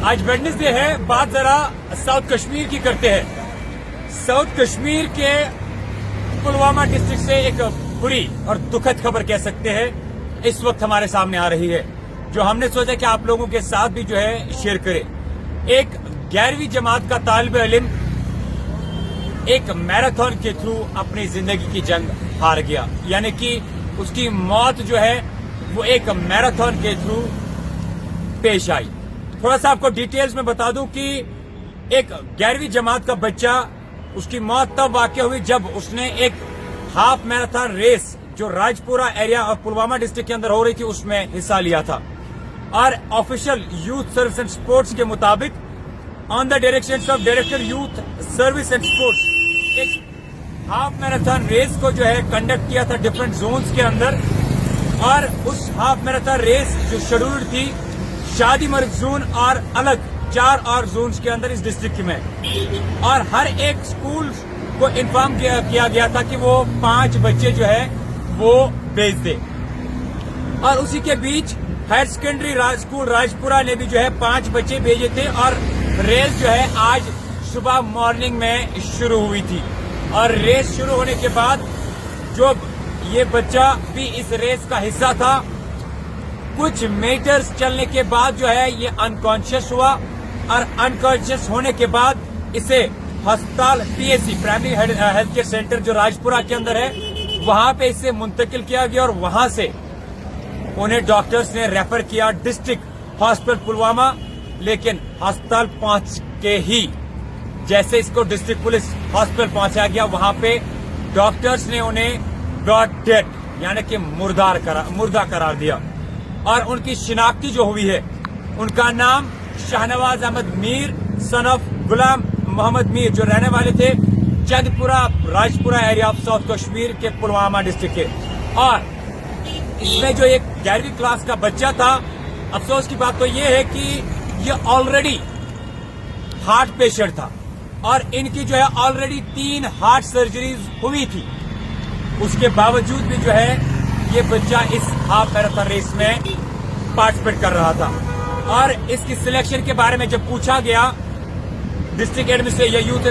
आज वेडनेसडे है। बात जरा साउथ कश्मीर की करते हैं। साउथ कश्मीर के पुलवामा डिस्ट्रिक्ट से एक बुरी और दुखद खबर कह सकते हैं इस वक्त हमारे सामने आ रही है, जो हमने सोचा कि आप लोगों के साथ भी जो है शेयर करें। एक 11वीं जमात का तालिब इल्म एक मैराथन के थ्रू अपनी जिंदगी की जंग हार गया, यानी कि उसकी मौत जो है वो एक मैराथन के थ्रू पेश आई। थोड़ा सा आपको डिटेल्स में बता दूं कि एक 11वीं जमात का बच्चा, उसकी मौत तब वाकई हुई जब उसने एक हाफ मैराथन रेस जो राजपुरा एरिया और पुलवामा डिस्ट्रिक्ट के अंदर हो रही थी उसमें हिस्सा लिया था। और official youth service and sports के मुताबिक on the direction of director youth service and sports एक हाफ मैराथन रेस को जो है कंडक्ट किया था डिफरेंट जोन्स के अंदर। और उस हाफ मैराथन रेस जो शेड्यूल्ड थी शादी मर्ग जोन और अलग 4 और जोन्स के अंदर इस डिस्ट्रिक्ट में, और हर एक स्कूल को इन्फॉर्म किया गया था कि वो 5 बच्चे जो है वो भेज दे। और उसी के बीच हायर सेकेंडरी स्कूल राजपुरा ने भी जो है 5 बच्चे भेजे थे और रेस जो है आज सुबह मॉर्निंग में शुरू हुई थी। और रेस शुरू होने के बाद जो ये बच्चा भी इस रेस का हिस्सा था, कुछ मीटर्स चलने के बाद जो है ये अनकॉन्शियस हुआ और अनकॉन्शियस होने के बाद इसे अस्पताल PHC primary health care centre जो राजपुरा के अंदर है वहां पे इसे मुंतकिल किया गया और वहां से उन्हें डॉक्टर्स ने रेफर किया डिस्ट्रिक्ट हॉस्पिटल पुलवामा। लेकिन अस्पताल पहुंच के ही जैसे इसको डिस्ट्रिक्ट पुलिस हॉस्पिटल पहुंचाया गया, वहां पे डॉक्टर्स ने उन्हें ब्रॉड डेड यानी कि मुर्दा करार दिया। और उनकी शिनाख्ती जो हुई है, उनका नाम शाहनवाज अहमद मीर सन ऑफ गुलाम मोहम्मद मीर, जो रहने वाले थे Chandpura Rajpura area of south Kashmir के पुलवामा डिस्ट्रिक्ट के। और इसमें जो एक 11वीं क्लास का बच्चा था, अफसोस की बात तो ये है कि ये ऑलरेडी हार्ट पेशेंट था और इनकी जो है ऑलरेडी 3 हार्ट सर्जरीज हुई थी। उसके बावजूद भी जो है ये बच्चा इस हाफ मैराथन रेस में पार्टिसिपेट कर रहा था। और इसकी सिलेक्शन के बारे में जब पूछा गया डिस्ट्रिक्ट एडमिनिस्ट्रेशन या यूथ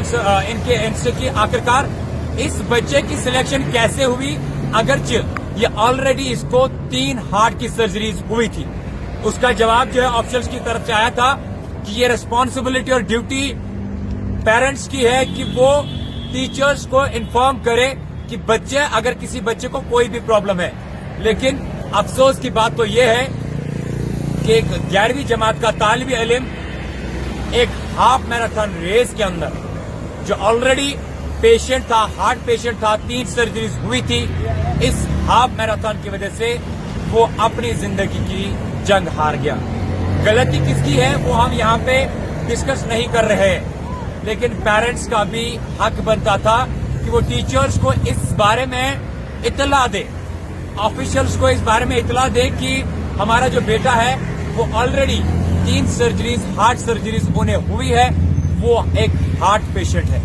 इनसे की आखिरकार इस बच्चे की सिलेक्शन कैसे हुई, अगरचे ये ऑलरेडी इसको 3 हार्ट की सर्जरीज हुई थी। उसका जवाब जो है ऑफिसर्स की तरफ से आया था कि ये रिस्पॉन्सिबिलिटी और ड्यूटी पेरेंट्स की है कि वो टीचर्स को इन्फॉर्म करे कि बच्चे अगर किसी बच्चे को कोई भी प्रॉब्लम है। लेकिन अफसोस की बात तो यह है कि एक 11वीं जमात का तालिब इल्म एक हाफ मैराथन रेस के अंदर जो ऑलरेडी पेशेंट था, हार्ट पेशेंट था, 3 सर्जरीज हुई थी, इस हाफ मैराथन की वजह से वो अपनी जिंदगी की जंग हार गया। गलती किसकी है वो हम यहाँ पे डिस्कस नहीं कर रहे हैं, लेकिन पेरेंट्स का भी हक बनता था कि वो टीचर्स को इस बारे में इतला दे, ऑफिशियल्स को इस बारे में इतला दे कि हमारा जो बेटा है वो ऑलरेडी 3 सर्जरीज हार्ट सर्जरीज उन्हें हुई है, वो एक हार्ट पेशेंट है।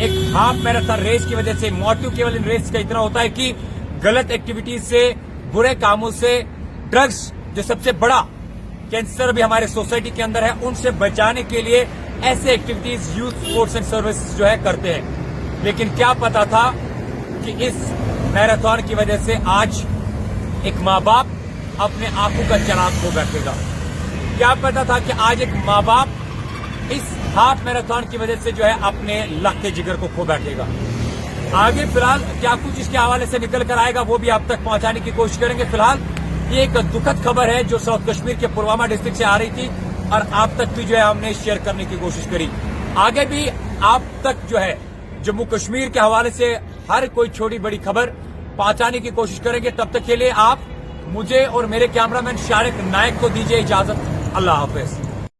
एक हाफ मैराथन रेस की वजह से मोटिव केवल इन रेस का इतना होता है कि गलत एक्टिविटीज से, बुरे कामों से, ड्रग्स जो सबसे बड़ा कैंसर भी हमारे सोसाइटी के अंदर है, उनसे बचाने के लिए ऐसे activities youth sports and service जो है करते हैं। लेकिन क्या पता था कि इस मैराथन की वजह से आज एक माँ बाप अपने आंखों का चराग खो बैठेगा। क्या पता था कि आज एक माँ बाप इस हाफ मैराथन की वजह से जो है अपने लखते जिगर को खो बैठेगा। आगे फिलहाल क्या कुछ इसके हवाले से निकल कर आएगा वो भी आप तक पहुंचाने की कोशिश करेंगे। फिलहाल ये एक दुखद खबर है जो साउथ कश्मीर के पुलवामा डिस्ट्रिक्ट से आ रही थी और आप तक भी जो है हमने शेयर करने की कोशिश करी। आगे भी आप तक जो है जम्मू कश्मीर के हवाले से हर कोई छोटी बड़ी खबर पहुंचाने की कोशिश करेंगे। तब तक के लिए आप मुझे और मेरे कैमरामैन शारिक नायक को दीजिए इजाजत। अल्लाह हाफिज।